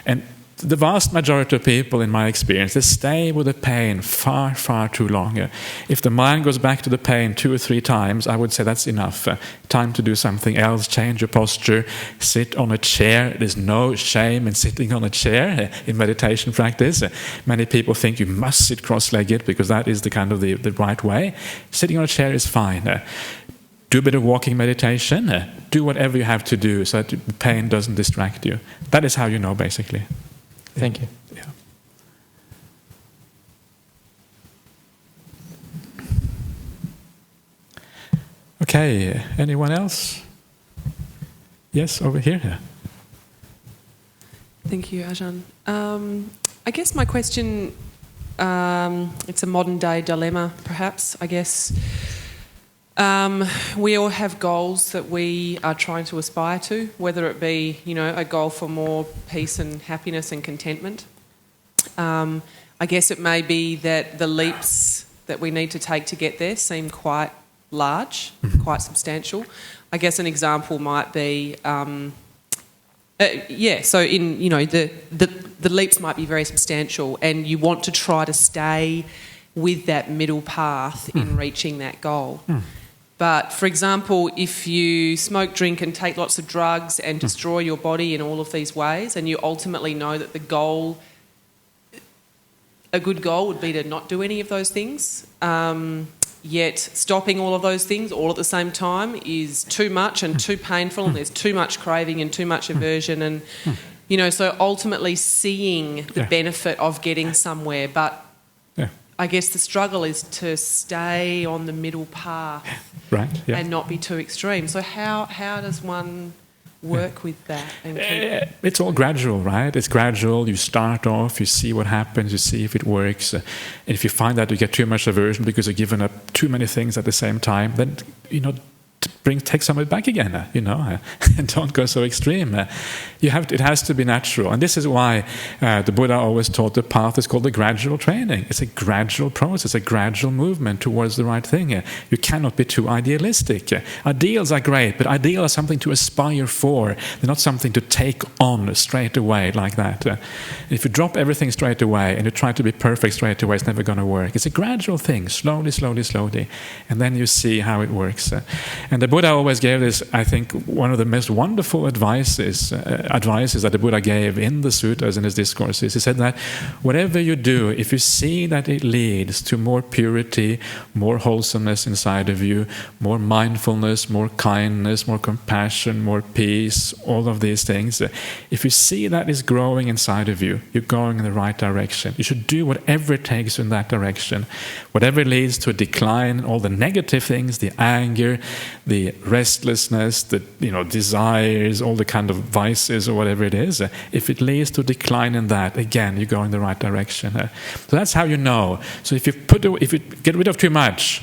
And the vast majority of people, in my experience, they stay with the pain far, far too long. If the mind goes back to the pain 2 or 3 times, I would say that's enough. Time to do something else, change your posture, sit on a chair. There's no shame in sitting on a chair in meditation practice. Many people think you must sit cross-legged because that is the kind of the right way. Sitting on a chair is fine. Do a bit of walking meditation. Do whatever you have to do so that the pain doesn't distract you. That is how you know, basically. Thank you. Yeah. Okay, anyone else? Yes, over here. Thank you, Ajahn. I guess my question, it's a modern day dilemma, perhaps. I guess we all have goals that we are trying to aspire to, whether it be, a goal for more peace and happiness and contentment. I guess it may be that the leaps that we need to take to get there seem quite large, quite substantial. I guess an example might be, so in, the leaps might be very substantial and you want to try to stay with that middle path in reaching that goal. But, for example, if you smoke, drink and take lots of drugs and destroy your body in all of these ways, and you ultimately know that a good goal would be to not do any of those things, yet stopping all of those things all at the same time is too much and too painful, and there's too much craving and too much aversion, and, so ultimately seeing the benefit of getting somewhere, but I guess the struggle is to stay on the middle path and not be too extreme. So how does one work with that? And it's all gradual, right? It's gradual. You start off, you see what happens, you see if it works. And if you find that you get too much aversion because you've given up too many things at the same time, then, take some of it back again, and don't go so extreme. It has to be natural. And this is why the Buddha always taught the path is called the gradual training. It's a gradual process, a gradual movement towards the right thing. You cannot be too idealistic. Ideals are great, but ideals are something to aspire for. They're not something to take on straight away like that. If you drop everything straight away and you try to be perfect straight away, it's never going to work. It's a gradual thing, slowly, slowly, slowly. And then you see how it works. And the Buddha always gave this, I think, one of the most wonderful advices that the Buddha gave in the sutras and his discourses. He said that whatever you do, if you see that it leads to more purity, more wholesomeness inside of you, more mindfulness, more kindness, more compassion, more peace, all of these things, if you see that is growing inside of you, you're going in the right direction. You should do whatever it takes in that direction. Whatever leads to a decline, all the negative things, the anger, the restlessness, the desires, all the kind of vices or whatever it is, if it leads to decline in that, again, you go in the right direction. So that's how you know. So if you get rid of too much,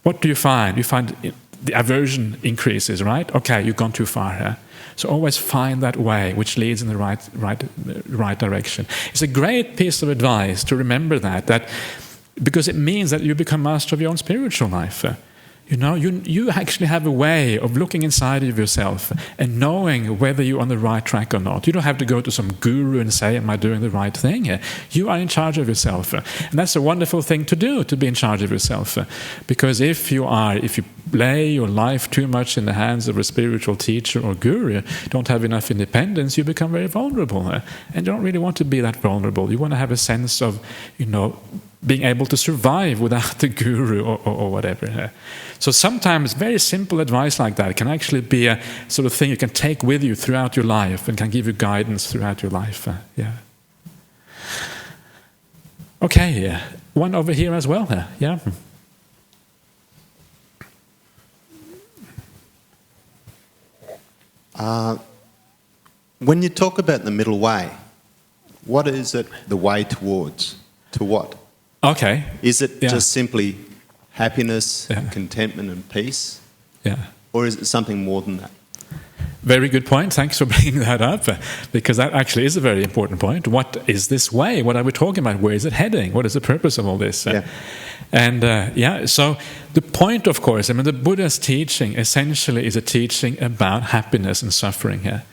what do you find? You find the aversion increases, right? Okay, you've gone too far. So always find that way which leads in the right direction. It's a great piece of advice to remember that because it means that you become master of your own spiritual life. You actually have a way of looking inside of yourself and knowing whether you're on the right track or not. You don't have to go to some guru and say, am I doing the right thing? You are in charge of yourself. And that's a wonderful thing to do, to be in charge of yourself. Because if you lay your life too much in the hands of a spiritual teacher or guru, don't have enough independence, you become very vulnerable. And you don't really want to be that vulnerable. You want to have a sense of, being able to survive without the guru or whatever. So sometimes very simple advice like that can actually be a sort of thing you can take with you throughout your life and can give you guidance throughout your life. Okay, one over here as well. Yeah. When you talk about the middle way, what is it the way towards? To what? Okay. Is it just simply happiness, contentment and peace? Yeah. Or is it something more than that? Very good point. Thanks for bringing that up, because that actually is a very important point. What is this way? What are we talking about? Where is it heading? What is the purpose of all this? Yeah. So the point, of course, I mean, the Buddha's teaching essentially is a teaching about happiness and suffering here.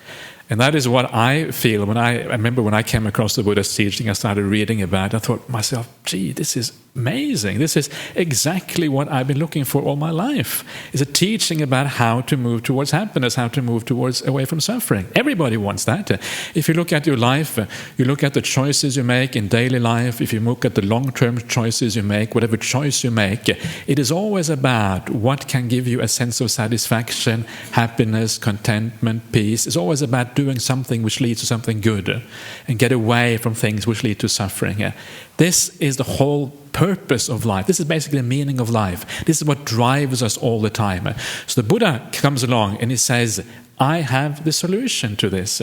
And that is what I feel when I remember when I came across the Buddha's teaching, I started reading about it. I thought to myself, gee, this is amazing. This is exactly what I've been looking for all my life. It's a teaching about how to move towards happiness, how to move towards away from suffering. Everybody wants that. If you look at your life, you look at the choices you make in daily life, if you look at the long-term choices you make, whatever choice you make, it is always about what can give you a sense of satisfaction, happiness, contentment, peace. It's always about doing something which leads to something good and get away from things which lead to suffering. This is the whole purpose of life. This is basically the meaning of life. This is what drives us all the time. So the Buddha comes along and he says, I have the solution to this.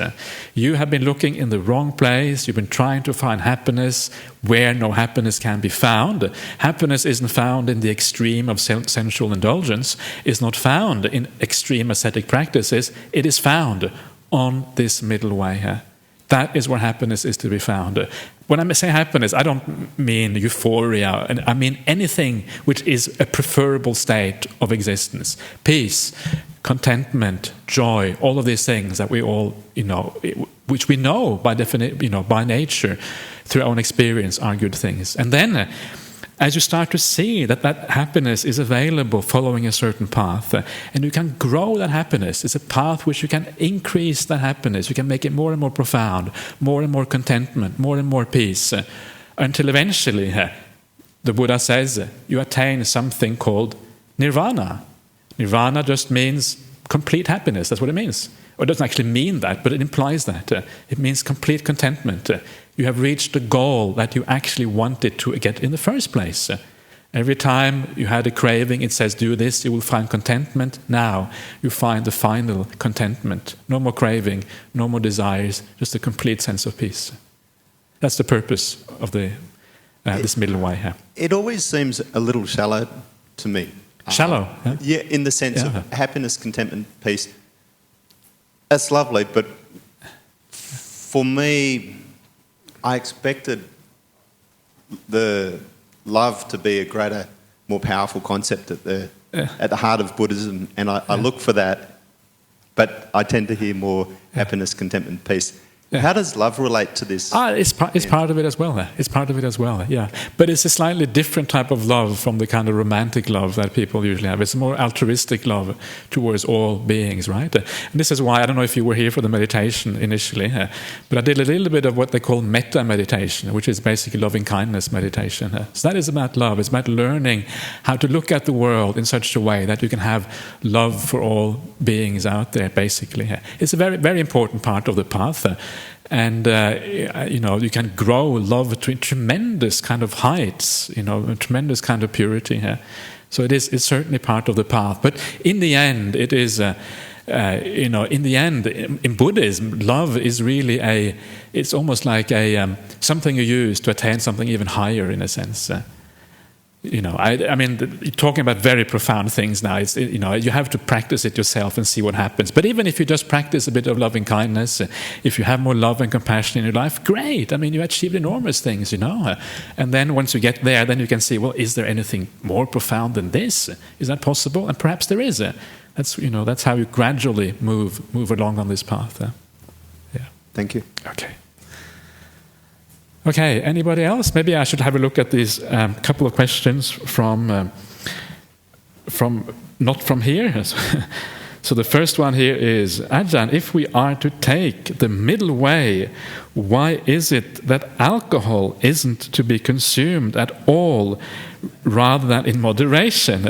You have been looking in the wrong place. You've been trying to find happiness where no happiness can be found. Happiness isn't found in the extreme of sensual indulgence. It's not found in extreme ascetic practices. It is found on this middle way here. That is where happiness is to be found. When I say happiness, I don't mean euphoria. I mean anything which is a preferable state of existence. Peace, contentment, joy, all of these things that we all, which we know by by nature, through our own experience, are good things. And then, as you start to see that happiness is available following a certain path, and you can grow that happiness, it's a path which you can increase that happiness, you can make it more and more profound, more and more contentment, more and more peace, until eventually, the Buddha says, you attain something called nirvana. Nirvana just means complete happiness, that's what it means. Or it doesn't actually mean that, but it implies that. It means complete contentment. You have reached the goal that you actually wanted to get in the first place. Every time you had a craving, it says, do this, you will find contentment. Now you find the final contentment. No more craving, no more desires, just a complete sense of peace. That's the purpose of this middle way here. It always seems a little shallow to me. Shallow? Yeah, in the sense of happiness, contentment, peace. That's lovely, but for me, I expected the love to be a greater, more powerful concept at the heart of Buddhism, and I look for that, but I tend to hear more happiness, contentment, peace. Yeah. How does love relate to this? It's part of it as well. It's part of it as well, yeah. But it's a slightly different type of love from the kind of romantic love that people usually have. It's a more altruistic love towards all beings, right? And this is why, I don't know if you were here for the meditation initially, but I did a little bit of what they call metta meditation, which is basically loving-kindness meditation. So that is about love. It's about learning how to look at the world in such a way that you can have love for all beings out there, basically. It's a very, very important part of the path. And you can grow love to tremendous kind of heights, tremendous kind of purity here. So it's certainly part of the path. But in the end, it is, in Buddhism, love is really it's almost like something you use to attain something even higher, in a sense. I mean, you're talking about very profound things now. It's, you have to practice it yourself and see what happens. But even if you just practice a bit of loving kindness, if you have more love and compassion in your life, great. I mean, you achieved enormous things, And then once you get there, then you can see, well, is there anything more profound than this? Is that possible? And perhaps there is. That's how you gradually move along on this path. Yeah. Thank you. Okay, anybody else? Maybe I should have a look at these couple of questions from not from here. So the first one here is, Ajahn, if we are to take the middle way, why is it that alcohol isn't to be consumed at all rather than in moderation?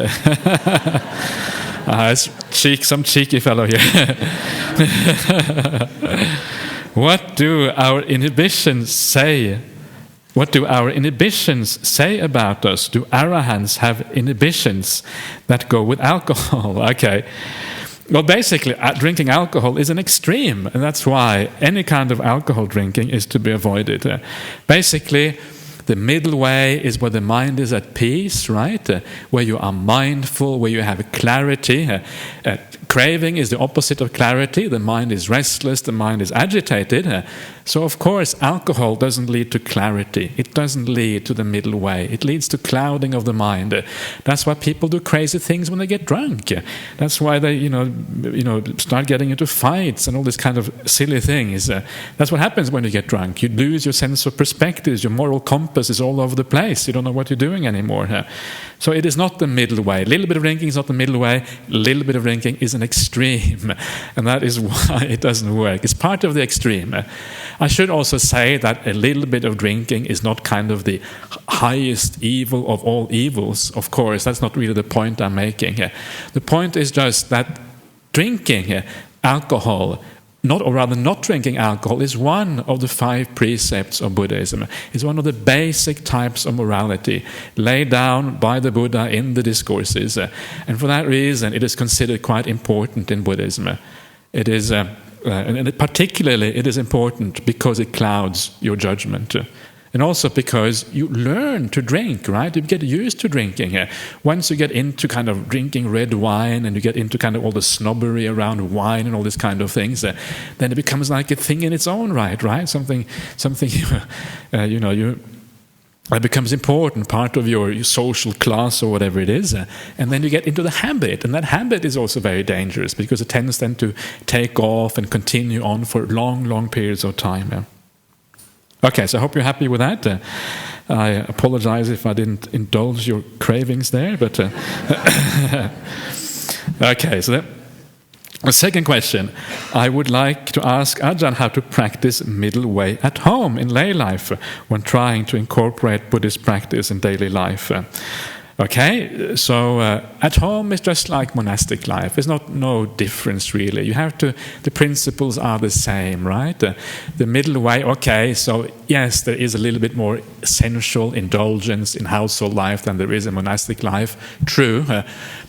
It's some cheeky fellow here. What do our inhibitions say? What do our inhibitions say about us? Do arahants have inhibitions that go with alcohol? Okay. Well, basically, drinking alcohol is an extreme, and that's why any kind of alcohol drinking is to be avoided. Basically, The middle way is where the mind is at peace, right? Where you are mindful, where you have clarity. Craving is the opposite of clarity. The mind is restless, the mind is agitated. So of course alcohol doesn't lead to clarity. It doesn't lead to the middle way. It leads to clouding of the mind. That's why people do crazy things when they get drunk. That's why they start getting into fights and all this kind of silly things. That's what happens when you get drunk. You lose your sense of perspectives. Your moral compass is all over the place. You don't know what you're doing anymore. So it is not the middle way. A little bit of drinking is not the middle way. A little bit of drinking is an extreme. And that is why it doesn't work. It's part of the extreme. I should also say that a little bit of drinking is not kind of the highest evil of all evils. Of course, that's not really the point I'm making. The point is just that drinking alcohol, not drinking alcohol, is one of the 5 precepts of Buddhism. It's one of the basic types of morality laid down by the Buddha in the discourses. And for that reason, it is considered quite important in Buddhism. It is, and particularly, it is important because it clouds your judgment. And also because you learn to drink, right? You get used to drinking. Once you get into kind of drinking red wine and you get into kind of all the snobbery around wine and all these kind of things, then it becomes like a thing in its own right? Something it becomes important, part of your social class or whatever it is. And then you get into the habit. And that habit is also very dangerous because it tends then to take off and continue on for long, long periods of time. Okay, so I hope you're happy with that. I apologize if I didn't indulge your cravings there, but okay, so the second question. I would like to ask Ajahn how to practice middle way at home in lay life when trying to incorporate Buddhist practice in daily life. Okay, so at home it's just like monastic life. There's no difference really. The principles are the same, right? The middle way, okay, so yes, there is a little bit more sensual indulgence in household life than there is in monastic life, true.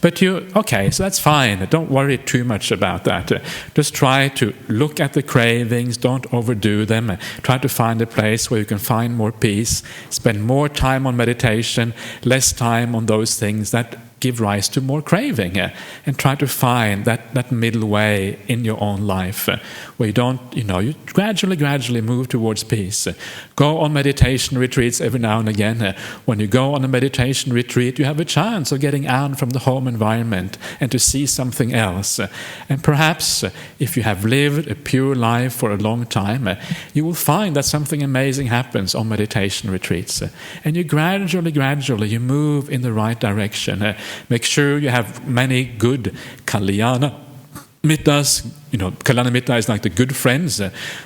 But okay, so that's fine. Don't worry too much about that. Just try to look at the cravings, don't overdo them. Try to find a place where you can find more peace, spend more time on meditation, less time on those things that give rise to more craving, and try to find that middle way in your own life where you gradually move towards peace. Go on meditation retreats every now and again. When you go on a meditation retreat, you have a chance of getting out from the home environment and to see something else. And perhaps if you have lived a pure life for a long time, you will find that something amazing happens on meditation retreats. And you gradually you move in the right direction. Make sure you have many good kalyana mittas. Kalyana mitta is like the good friends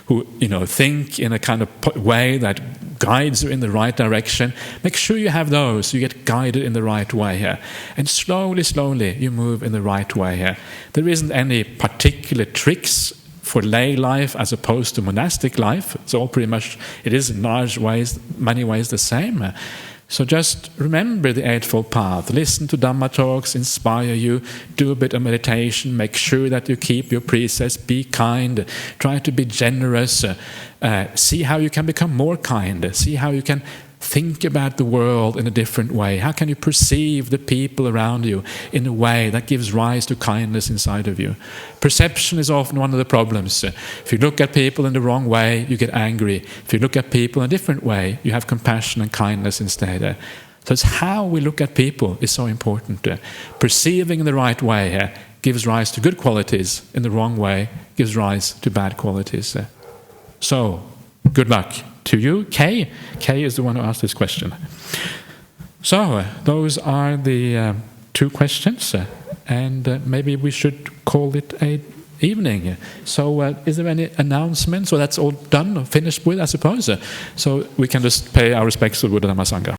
who think in a kind of way that guides you in the right direction. Make sure you have those, so you get guided in the right way. And slowly you move in the right way. There isn't any particular tricks for lay life as opposed to monastic life. It's all pretty much, it is in many ways the same. So just remember the Eightfold Path. Listen to Dhamma talks, inspire you, do a bit of meditation, make sure that you keep your precepts, be kind, try to be generous, see how you can become more kind, see how you can think about the world in a different way. How can you perceive the people around you in a way that gives rise to kindness inside of you? Perception is often one of the problems. If you look at people in the wrong way, you get angry. If you look at people in a different way, you have compassion and kindness instead. So it's how we look at people is so important. Perceiving in the right way gives rise to good qualities. In the wrong way gives rise to bad qualities. So, good luck to you. Kay is the one who asked this question. So, those are the 2 questions, and maybe we should call it an evening. So, is there any announcements? So that's all done or finished with, I suppose. So we can just pay our respects to Buddha Dhamma Sangha.